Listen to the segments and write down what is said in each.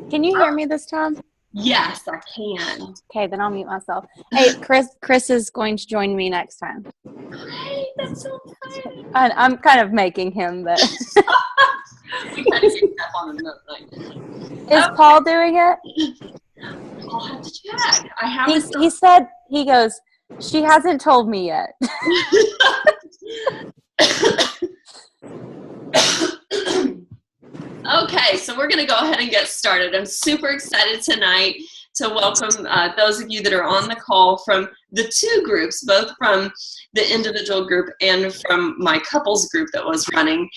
Can you hear me this time? Yes, I can. Okay, then I'll mute myself. Hey, Chris is going to join me next time. Great, that's so exciting. I'm kind of making him, but We kind of get that on another night. is Paul doing it? I'll have to check. I haven't. He said, he goes, she hasn't told me yet. Okay, so we're going to go ahead and get started. I'm super excited tonight to welcome those of you that are on the call from the two groups, both from the individual group and from my couples group that was running.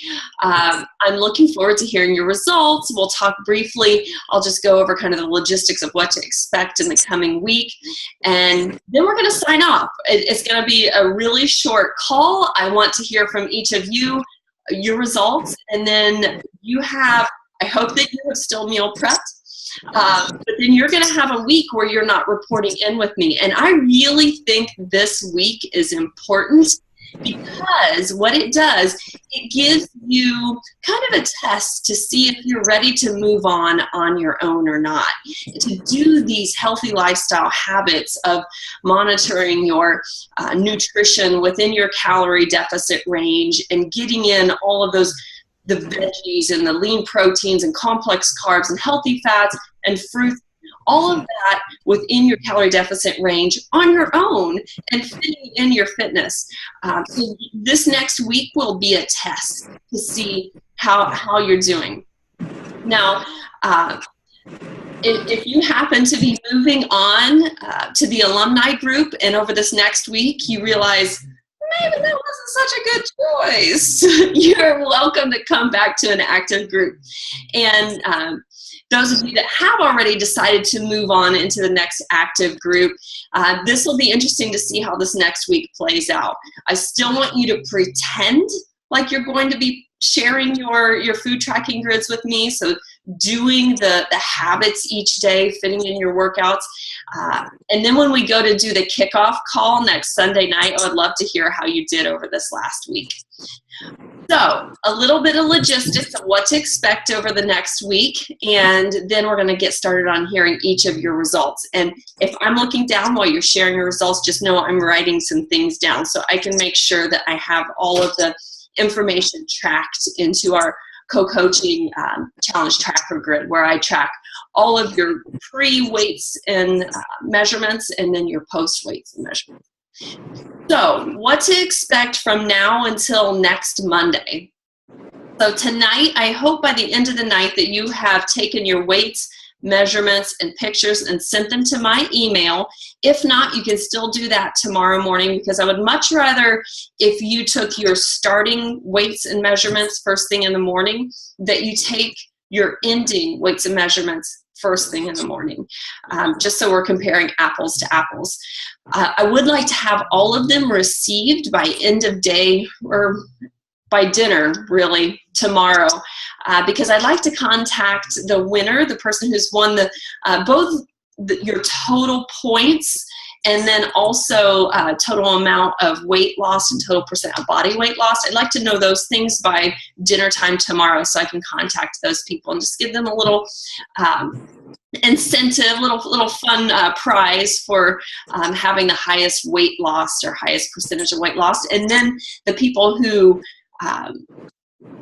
I'm looking forward to hearing your results. We'll talk briefly. I'll just go over kind of the logistics of what to expect in the coming week, and then we're going to sign off. It's going to be a really short call. I want to hear from each of you, your results, and then I hope that you have still meal prepped, but then you're going to have a week where you're not reporting in with me. And I really think this week is important because what it does, it gives you kind of a test to see if you're ready to move on your own or not. To do these healthy lifestyle habits of monitoring your nutrition within your calorie deficit range and getting in all of the veggies and the lean proteins and complex carbs and healthy fats and fruits, all of that within your calorie deficit range on your own and fitting in your fitness. So this next week will be a test to see how you're doing. Now, if you happen to be moving on to the alumni group and over this next week you realize, maybe that wasn't such a good choice, you're welcome to come back to an active group. And those of you that have already decided to move on into the next active group, this will be interesting to see how this next week plays out. I still want you to pretend like you're going to be sharing your food tracking grids with me, so doing the habits each day, fitting in your workouts. And then when we go to do the kickoff call next Sunday night, I would love to hear how you did over this last week. So a little bit of logistics of what to expect over the next week, and then we're going to get started on hearing each of your results. And if I'm looking down while you're sharing your results, just know I'm writing some things down so I can make sure that I have all of the information tracked into our co-coaching challenge tracker grid, where I track all of your pre-weights and measurements and then your post-weights and measurements. So what to expect from now until next Monday. So tonight, I hope by the end of the night that you have taken your weights, measurements, and pictures and sent them to my email. If not, you can still do that tomorrow morning, because I would much rather, if you took your starting weights and measurements first thing in the morning, that you take your ending weights and measurements first thing in the morning, just so we're comparing apples to apples. I would like to have all of them received by end of day or by dinner, really, tomorrow, because I'd like to contact the winner, the person who's won your total points, and then also total amount of weight loss and total percent of body weight loss. I'd like to know those things by dinner time tomorrow, so I can contact those people and just give them a little incentive, little fun prize for having the highest weight loss or highest percentage of weight loss. And then the people who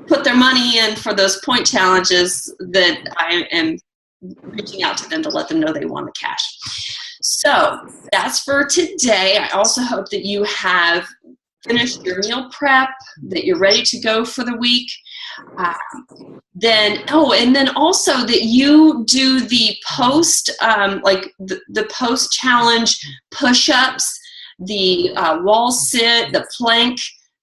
put their money in for those point challenges, that I am reaching out to them to let them know they won the cash. So that's for today. I also hope that you have finished your meal prep, that you're ready to go for the week. And then also that you do the post, like the post challenge push-ups, the wall sit, the plank,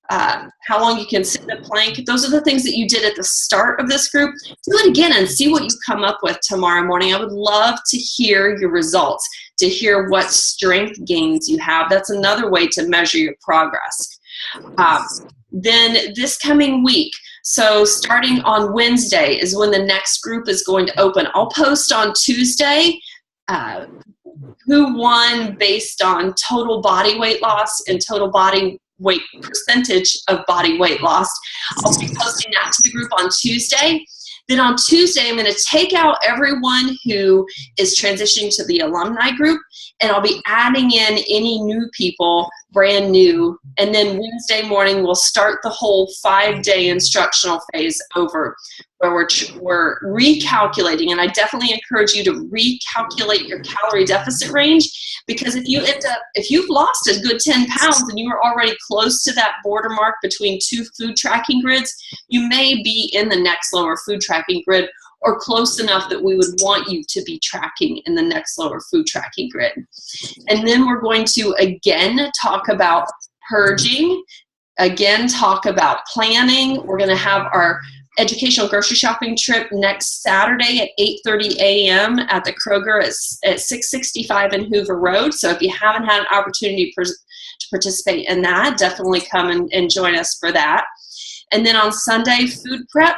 how long you can sit in a plank. Those are the things that you did at the start of this group. Do it again and see what you come up with tomorrow morning. I would love to hear your results, to hear what strength gains you have. That's another way to measure your progress. Then this coming week, so starting on Wednesday is when the next group is going to open. I'll post on Tuesday who won based on total body weight loss and total body weight percentage of body weight lost. I'll be posting that to the group on Tuesday. Then on Tuesday, I'm going to take out everyone who is transitioning to the alumni group, and I'll be adding in any new people, brand new. And then Wednesday morning, we'll start the whole 5-day instructional phase over, where we're recalculating. And I definitely encourage you to recalculate your calorie deficit range, because if you've lost a good 10 pounds and you are already close to that border mark between 2 food tracking grids, you may be in the next lower food tracking grid, or close enough that we would want you to be tracking in the next lower food tracking grid. And then we're going to again talk about purging, again talk about planning. We're going to have our educational grocery shopping trip next Saturday at 8:30 a.m. at the Kroger at 665 in Hoover Road. So if you haven't had an opportunity to participate in that, definitely come and join us for that. And then on Sunday, food prep,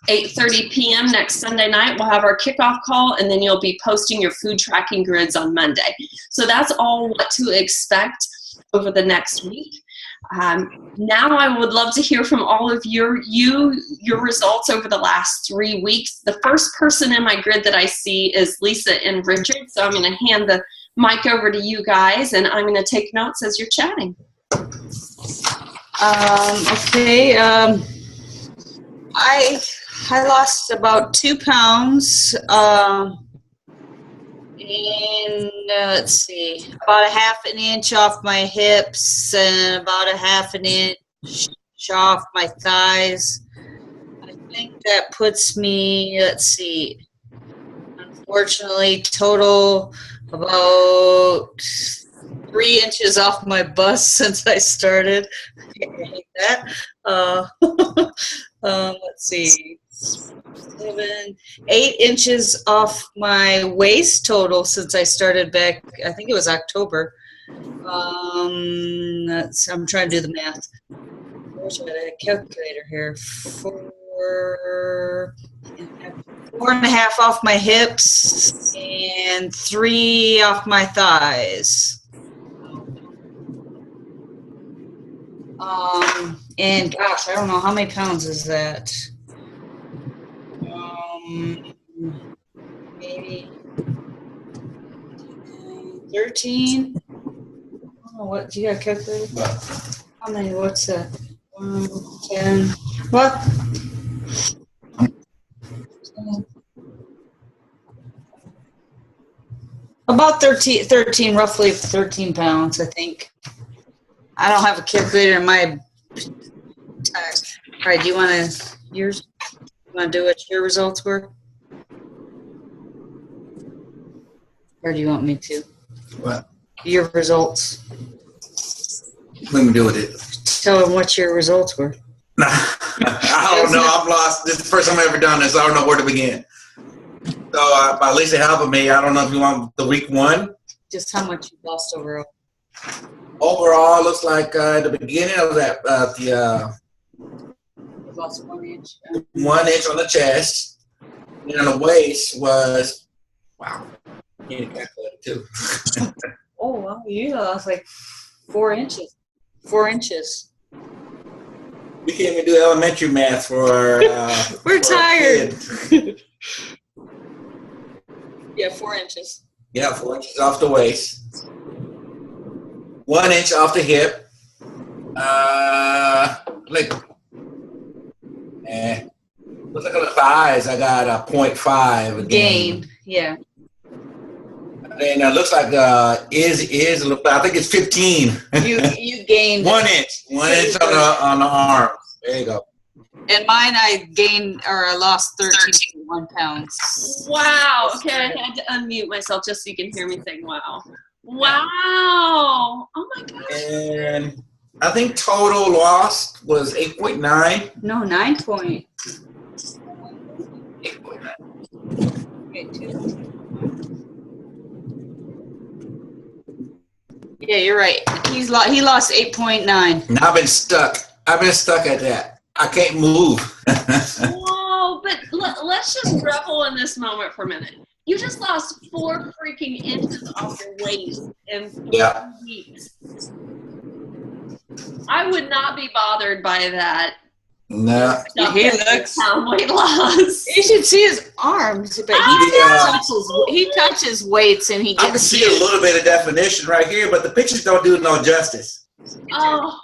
8:30 p.m. next Sunday night, we'll have our kickoff call, and then you'll be posting your food tracking grids on Monday. So that's all what to expect over the next week. Now I would love to hear from all of your results over the last 3 weeks. The first person in my grid that I see is Lisa and Richard. So I'm going to hand the mic over to you guys, and I'm going to take notes as you're chatting. Okay. I lost about 2 pounds. And let's see, about a half an inch off my hips and about a half an inch off my thighs. I think that puts me, let's see, unfortunately, total about 3 inches off my bust since I started. I hate that. Let's see. 7, 8 inches off my waist total since I started back, I think it was October. I'm trying to do the math. I wish I had a calculator here. 4.5 off my hips and 3 off my thighs. And gosh, I don't know, how many pounds is that? Maybe 13. I don't know, what do you got a calculator? How many? What's that? 1, 10. What? About 13, roughly 13 pounds, I think. I don't have a calculator in my. All right, do you want to yours? Want to do what your results were? Or do you want me to? What? Your results. Let me do with it. Tell them what your results were. I don't know. I'm lost. This is the first time I've ever done this. I don't know where to begin. So, by Lisa helping me, I don't know if you want the week 1. Just how much you lost overall. Overall, looks like at the beginning of that, You lost 1 inch. 1 inch on the chest. And on the waist was, wow. You need a calculator too. Oh, well, you lost like 4 inches. 4 inches. We can't even do elementary math for We're for tired. Yeah, 4 inches. Yeah, 4 inches off the waist. 1 inch off the hip. Look at the thighs. I got a 0.5 Gain. Yeah. And it looks like is a little. I think it's 15. You gained 1 inch. 1 inch on the arm. There you go. And mine, I lost 13.1 pounds. Wow. Okay, I had to unmute myself just so you can hear me saying wow. Wow. Oh my gosh. And I think total lost was 8.9. No, 9 point. 8.9. Okay, 2. Yeah, you're right. He lost 8.9. And I've been stuck. I've been stuck at that. I can't move. Whoa, but let's just revel in this moment for a minute. You just lost 4 freaking inches off your waist in 3 weeks. I would not be bothered by that No. He looks. Weight loss. You should see his arms, but he touches weights and he I can gets see a little bit of definition right here, but the pictures don't do no justice. Oh,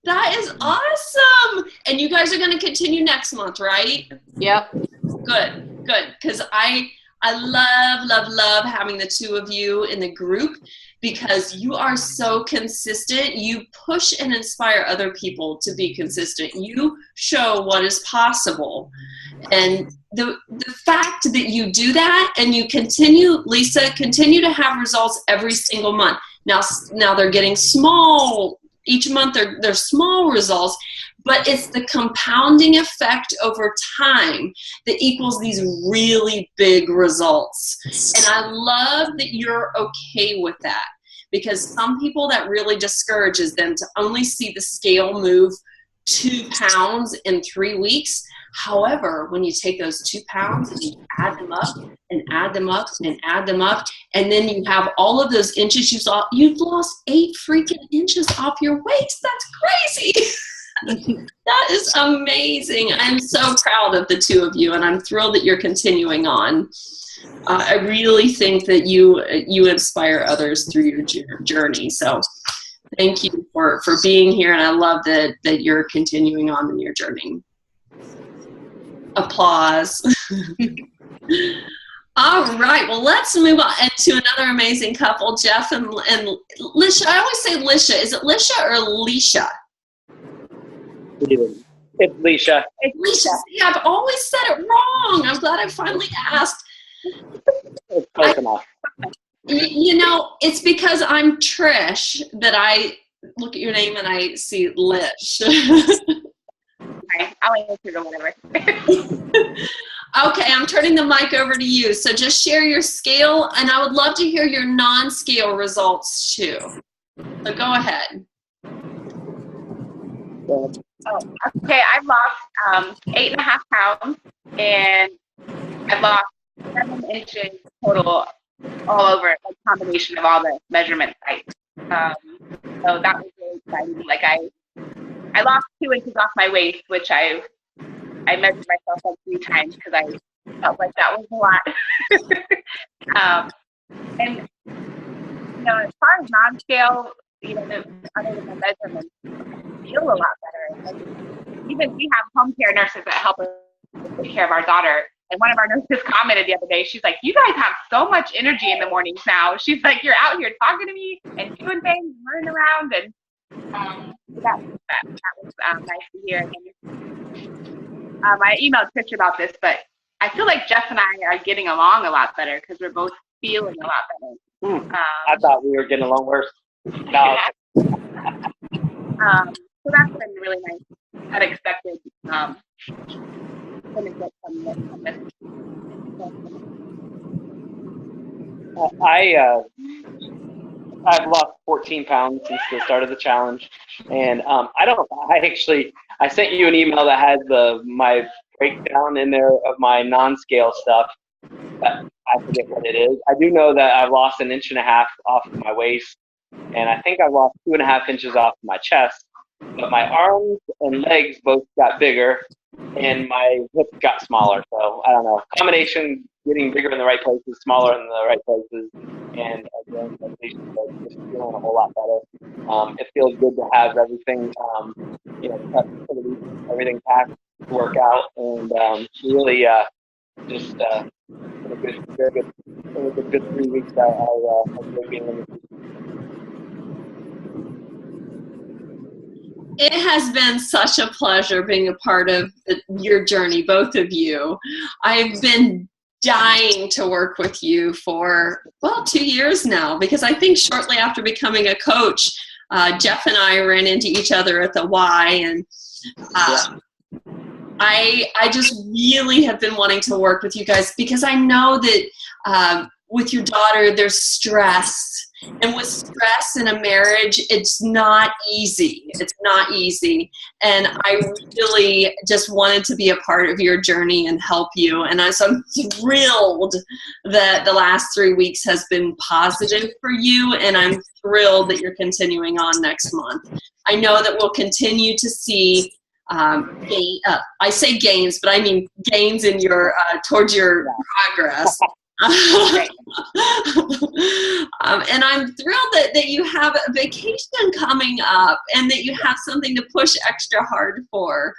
that is awesome. And you guys are going to continue next month, right? Yep. Good. Because I love having the two of you in the group because you are so consistent. You push and inspire other people to be consistent. You show what is possible. And the fact that you do that and you continue, Lisa, continue to have results every single month. Now they're getting small. Each month they're small results, but it's the compounding effect over time that equals these really big results. And I love that you're okay with that because some people that really discourages them to only see the scale move 2 pounds in 3 weeks. However, when you take those 2 pounds and you add them up and add them up and add them up, and then you have all of those inches you've lost 8 freaking inches off your waist. That's crazy. That is amazing. I'm so proud of the two of you, and I'm thrilled that you're continuing on. I really think that you inspire others through your journey. So thank you for being here, and I love that you're continuing on in your journey. Applause. All right, well, let's move on to another amazing couple, Jeff and Lisha. I always say Lisha. Is it Lisha or Leisha? It's Leisha. It's Leisha. See, I've always said it wrong. I'm glad I finally asked. It's close enough. You know, it's because I'm Trish that I look at your name and I see Lish. I'll answer or whatever. Okay, I'm turning the mic over to you. So just share your scale, and I would love to hear your non-scale results too. So go ahead. Oh, okay, I've lost 8.5 pounds, and I've lost 7 inches total all over, a combination of all the measurement sites. So that was really exciting. Like I lost 2 inches off my waist, which I measured myself like 3 times because I felt like that was a lot. And you know, as far as non-scale, you know, other than the measurements, I feel a lot better. Like, even we have home care nurses that help us take care of our daughter. And one of our nurses commented the other day, she's like, "You guys have so much energy in the mornings now." She's like, "You're out here talking to me and doing things, running around," and that was nice to hear. And, I emailed Trish about this, but I feel like Jeff and I are getting along a lot better because we're both feeling a lot better. I thought we were getting along worse. No. So that's been really nice, unexpected. I've lost 14 pounds since the start of the challenge, and I sent you an email that has my breakdown in there of my non-scale stuff, but I forget what it is. I do know that I've lost 1.5 inches off of my waist, and I think I've lost 2.5 inches off of my chest, but my arms and legs both got bigger, and my hips got smaller. So I don't know, combination getting bigger in the right places, smaller in the right places, and again, just feeling a whole lot better. It feels good to have everything, everything packed to work out, and really just been a good 3 weeks. I've been being in the It has been such a pleasure being a part of your journey, both of you. I've been dying to work with you for, 2 years now, because I think shortly after becoming a coach, Jeff and I ran into each other at the Y, and I just really have been wanting to work with you guys because I know that with your daughter, there's stress. And with stress in a marriage, it's not easy. It's not easy. And I really just wanted to be a part of your journey and help you. And I'm thrilled that the last 3 weeks has been positive for you. And I'm thrilled that you're continuing on next month. I know that we'll continue to see I say gains, but I mean gains in your towards your progress. And I'm thrilled that you have a vacation coming up and that you have something to push extra hard for.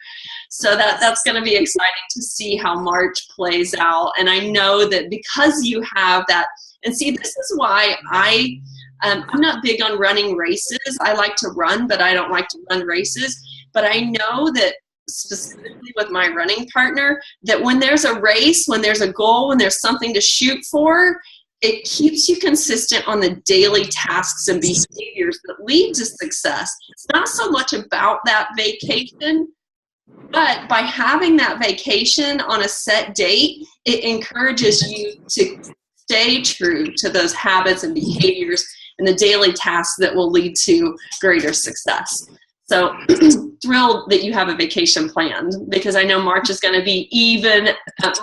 So that's going to be exciting to see how March plays out. And I know that because you have that, and see, this is why I'm not big on running races. I like to run, but I don't like to run races. But I know that specifically with my running partner, that when there's a race, when there's a goal, when there's something to shoot for, it keeps you consistent on the daily tasks and behaviors that lead to success. It's not so much about that vacation, but by having that vacation on a set date, it encourages you to stay true to those habits and behaviors and the daily tasks that will lead to greater success. So thrilled that you have a vacation planned, because I know March is going to be even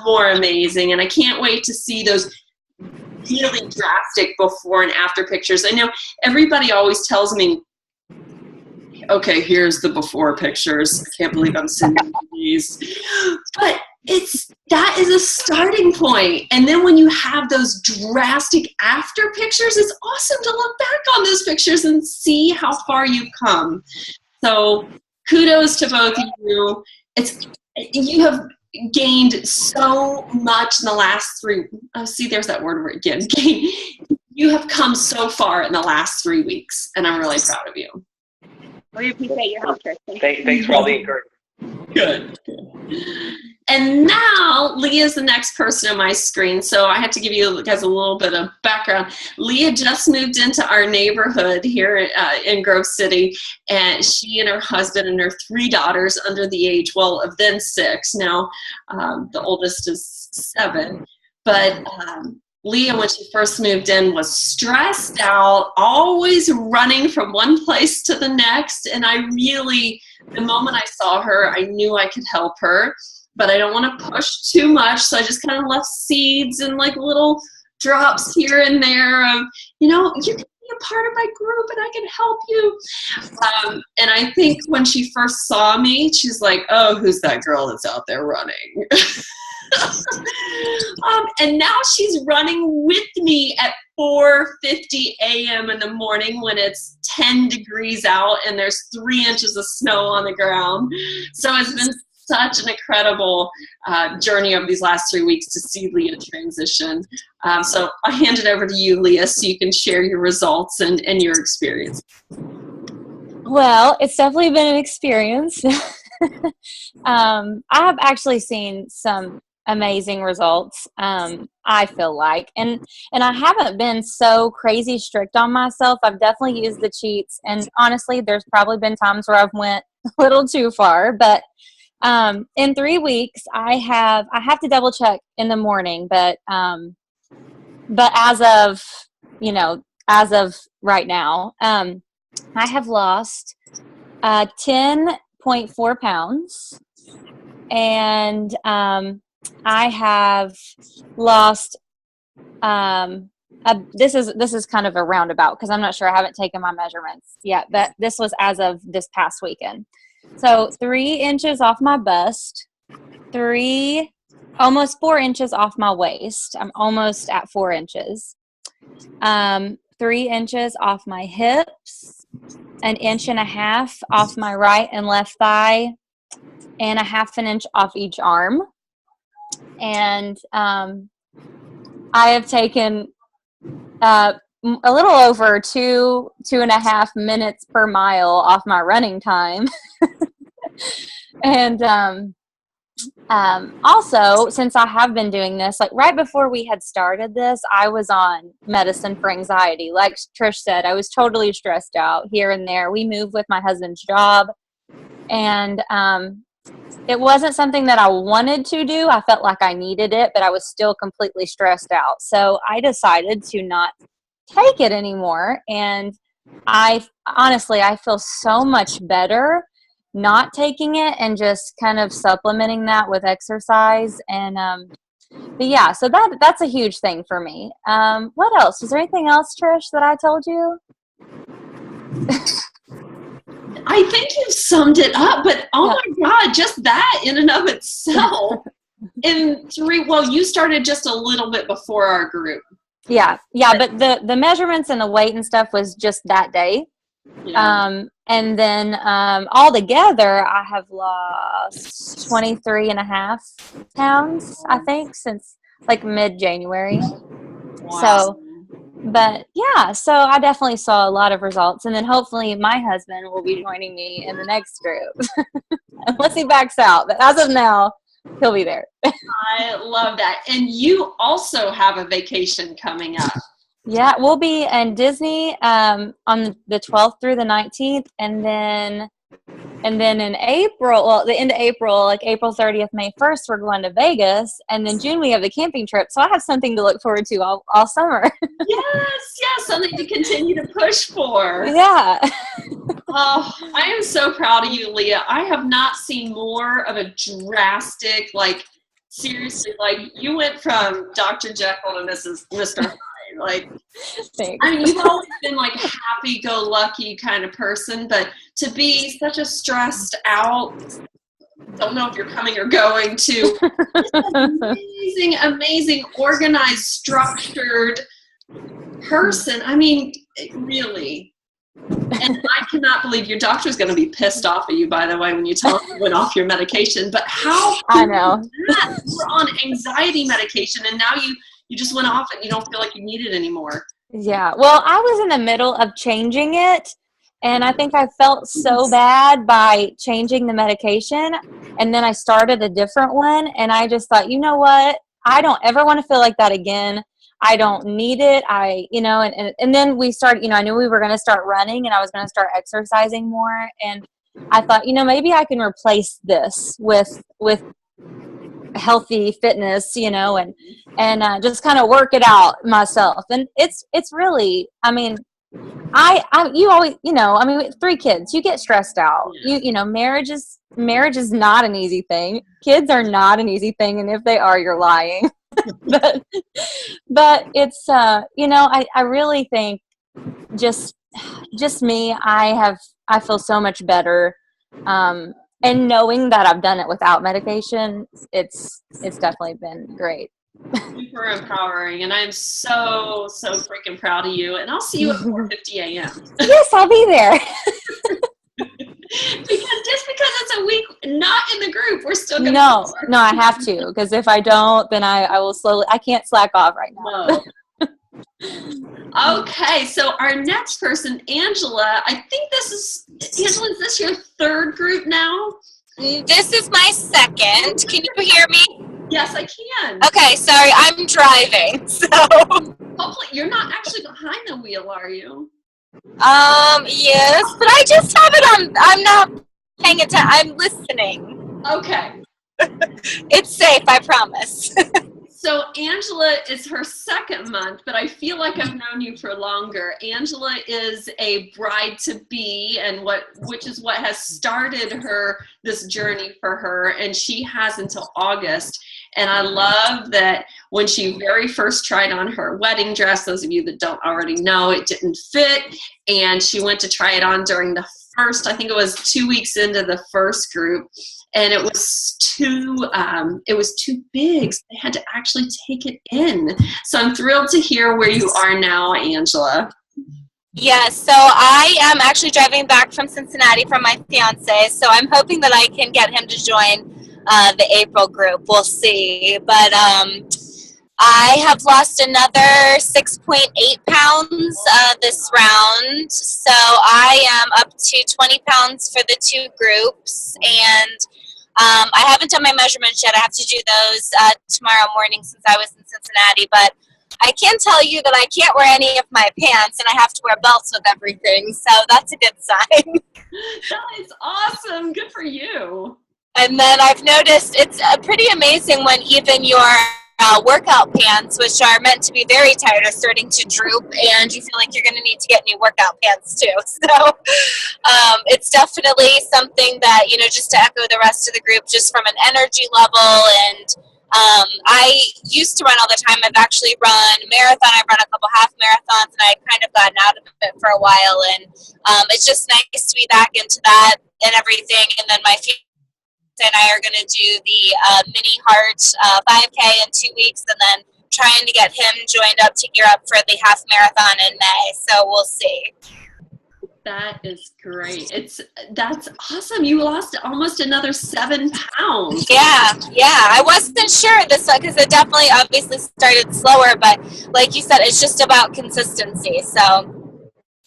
more amazing. And I can't wait to see those really drastic before and after pictures. I know everybody always tells me, okay, here's the before pictures. I can't believe I'm sending these. But that is a starting point. And then when you have those drastic after pictures, it's awesome to look back on those pictures and see how far you've come. So kudos to both of you. You have gained so much in the last there's that word again. You have come so far in the last 3 weeks, and I'm really proud of you. We appreciate your help, Tristan. Thanks for all the encouragement. Good. And now Leah's the next person on my screen, so I have to give you guys a little bit of background. Leah just moved into our neighborhood here in Grove City, and she and her husband and her 3 daughters under the age, of then 6. Now the oldest is 7. But Leah, when she first moved in, was stressed out, always running from one place to the next. And the moment I saw her, I knew I could help her, but I don't want to push too much. So I just kind of left seeds and like little drops here and there of, you can be a part of my group and I can help you. And I think when she first saw me, she's like, oh, who's that girl that's out there running? And now she's running with me at 4:50 a.m. in the morning when it's 10 degrees out and there's 3 inches of snow on the ground. So it's been such an incredible journey over these last 3 weeks to see Leah transition. So I'll hand it over to you, Leah, so you can share your results and your experience. Well, it's definitely been an experience. I have actually seen some amazing results, I feel like, and I haven't been so crazy strict on myself. I've definitely used the cheats, and honestly there's probably been times where I've went a little too far, but in 3 weeks I have to double check in the morning, but as of right now, I have lost 10.4 pounds, and I have lost this is kind of a roundabout because I'm not sure, I haven't taken my measurements yet, but this was as of this past weekend. So 3 inches off my bust, almost 4 inches off my waist. I'm almost at 4 inches. 3 inches off my hips, 1.5 inches off my right and left thigh, and 0.5 inch off each arm. And I have taken a little over 2.5 minutes per mile off my running time. And also, since I have been doing this, like right before we had started this, I was on medicine for anxiety. Like Trish said, I was totally stressed out here and there. We moved with my husband's job, and it wasn't something that I wanted to do. I felt like I needed it, but I was still completely stressed out. So I decided to not take it anymore. And I feel so much better not taking it and just kind of supplementing that with exercise. And but yeah, so that's a huge thing for me. What else? Is there anything else, Trish, that I told you? I think you've summed it up, but oh my God, just that in and of itself. You started just a little bit before our group. Yeah, but the measurements and the weight and stuff was just that day. Yeah. And then all together, I have lost 23 and a half pounds, I think, since like mid-January. Wow. So, but yeah, so I definitely saw a lot of results. And then hopefully my husband will be joining me in the next group. Unless he backs out. But as of now, he'll be there. I love that. And you also have a vacation coming up. Yeah, we'll be in Disney on the 12th through the 19th, and then in April, well, the end of April, like April 30th, May 1st, we're going to Vegas, and then June we have the camping trip. So I have something to look forward to all summer. Yes, something to continue to push for. Yeah. Oh, I am so proud of you, Leah. I have not seen more of a drastic, like, seriously, like, you went from Dr. Jekyll to Mr. Hyde. Like, Thanks. I mean, you've always been like happy-go-lucky kind of person, but to be such a stressed out, don't know if you're coming or going to, amazing, organized, structured person. I mean, really. And I cannot believe your doctor's going to be pissed off at you, by the way, when you tell him you went off your medication. But how? I know. You're on anxiety medication, and now you just went off it. You don't feel like you need it anymore. Yeah. Well, I was in the middle of changing it, and I think I felt so bad by changing the medication, and then I started a different one, and I just thought, you know what? I don't ever want to feel like that again. I don't need it. And then we started, I knew we were going to start running, and I was going to start exercising more, and I thought, maybe I can replace this with healthy fitness, and just kind of work it out myself. And it's really, you always, 3 kids, you get stressed out. Marriage is not an easy thing. Kids are not an easy thing. And if they are, you're lying. but it's, I really think just me, I feel so much better. And knowing that I've done it without medication, it's definitely been great. Super empowering, and I'm so freaking proud of you. And I'll see you at 4:50 a.m. Yes, I'll be there. Because it's a week not in the group, we're still gonna. No, I have to, because if I don't, then I will slowly. I can't slack off right now. No. Okay, so our next person, Angela, I think is this your 3rd group now? This is my 2nd. Can you hear me? Yes, I can. Okay, sorry, I'm driving, so. Hopefully, you're not actually behind the wheel, are you? Yes, but I just have it on. I'm not paying attention. I'm listening. Okay. It's safe, I promise. So Angela is her 2nd month, but I feel like I've known you for longer. Angela is a bride-to-be, and which is what has started this journey for her, and she has until August. And I love that when she very first tried on her wedding dress, those of you that don't already know, it didn't fit, and she went to try it on during the first, I think it was 2 weeks into the first group, and it was too big, so they had to actually take it in. So I'm thrilled to hear where you are now, Angela. Yeah, so I am actually driving back from Cincinnati from my fiance, so I'm hoping that I can get him to join the April group. We'll see. But I have lost another 6.8 pounds this round, so I am up to 20 pounds for the 2 groups, and I haven't done my measurements yet. I have to do those tomorrow morning since I was in Cincinnati, but I can tell you that I can't wear any of my pants, and I have to wear belts with everything, so that's a good sign. That is awesome. Good for you. And then I've noticed it's pretty amazing when even your workout pants, which are meant to be very tight, are starting to droop, and you feel like you're going to need to get new workout pants too. So it's definitely something that, just to echo the rest of the group, just from an energy level and I used to run all the time. I've actually run marathon. I've run a couple half marathons, and I've kind of gotten out of it for a while. And it's just nice to be back into that and everything. And then my fiance and I are going to do the mini heart 5K in 2 weeks, and then trying to get him joined up to gear up for the half marathon in May. So we'll see. That is great. That's awesome. You lost almost another 7 pounds. Yeah. I wasn't sure this because it definitely obviously started slower, but like you said, it's just about consistency. So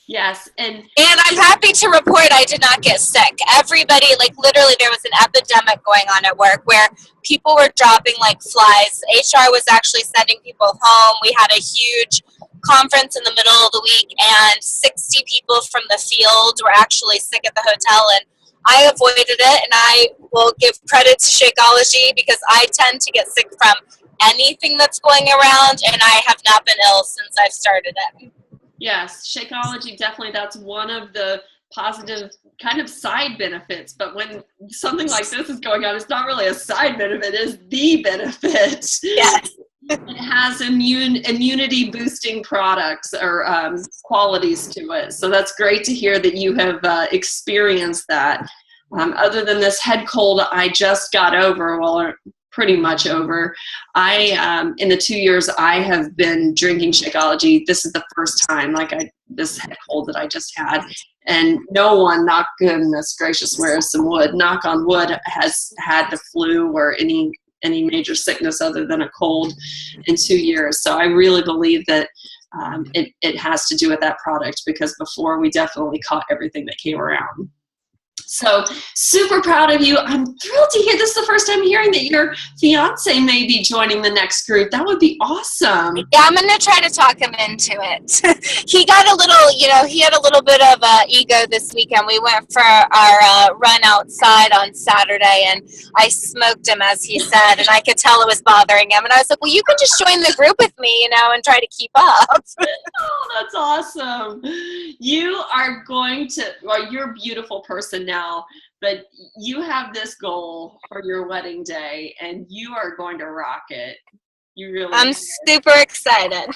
yes, and I'm happy to report I did not get sick. Everybody, like literally, there was an epidemic going on at work where people were dropping like flies. HR was actually sending people home. We had a huge conference in the middle of the week, and 60 people from the field were actually sick at the hotel, and I avoided it. And I will give credit to Shakeology because I tend to get sick from anything that's going around, and I have not been ill since I've started it. yes, Shakeology, definitely, that's one of the positive kind of side benefits. But when something like this is going on, it's not really a side benefit, it's the benefit. Yes. It has immunity boosting products or qualities to it. So that's great to hear that you have experienced that. Other than this head cold I just got over, well, pretty much over, in the 2 years I have been drinking Shakeology, this is the first time, this head cold that I just had. And no one, knock goodness gracious, where's some wood, knock on wood, has had the flu or any major sickness other than a cold in 2 years. So I really believe that it has to do with that product, because before we definitely caught everything that came around. So super proud of you. I'm thrilled to hear this is the first time hearing that your fiance may be joining the next group. That would be awesome. Yeah, I'm going to try to talk him into it. He got a little, he had a little bit of ego this weekend. We went for our run outside on Saturday, and I smoked him, as he said, and I could tell it was bothering him. And I was like, well, you can just join the group with me, and try to keep up. Oh, that's awesome. You are going to, well, you're a beautiful person now, but you have this goal for your wedding day, and you are going to rock it. You really I'm super excited.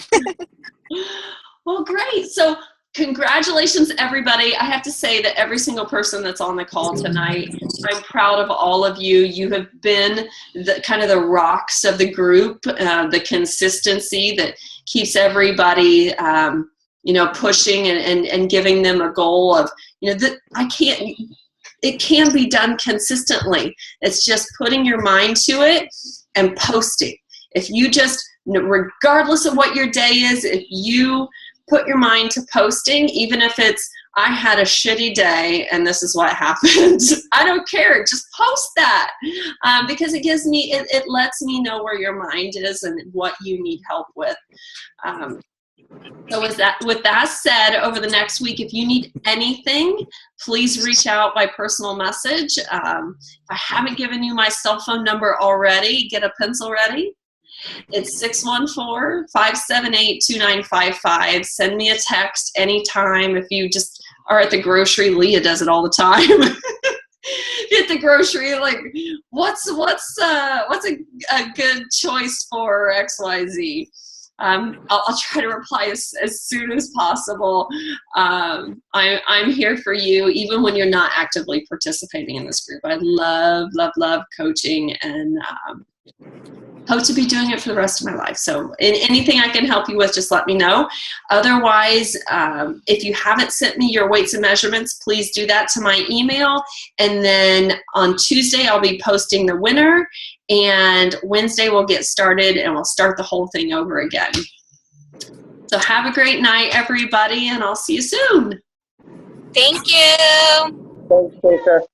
Well, great. So congratulations, everybody. I have to say that every single person that's on the call tonight, I'm proud of all of you. You have been the kind of the rocks of the group, the consistency that keeps everybody pushing and giving them a goal of, that it can be done consistently. It's just putting your mind to it and posting. If you just, regardless of what your day is, if you put your mind to posting, even if it's, I had a shitty day and this is what happened, I don't care, just post that, because it gives me, it lets me know where your mind is and what you need help with. So with that said, over the next week, if you need anything, please reach out by personal message. If I haven't given you my cell phone number already, get a pencil ready. It's 614-578-2955. Send me a text anytime. If you just are at the grocery, Leah does it all the time. At the grocery, like, what's a good choice for XYZ? I'll try to reply as soon as possible. I'm here for you, even when you're not actively participating in this group. I love coaching, and hope to be doing it for the rest of my life. So anything I can help you with, just let me know. Otherwise, if you haven't sent me your weights and measurements, please do that to my email. And then on Tuesday, I'll be posting the winner. And Wednesday, we'll get started, and we'll start the whole thing over again. So have a great night, everybody, and I'll see you soon. Thank you. Thanks, Lisa.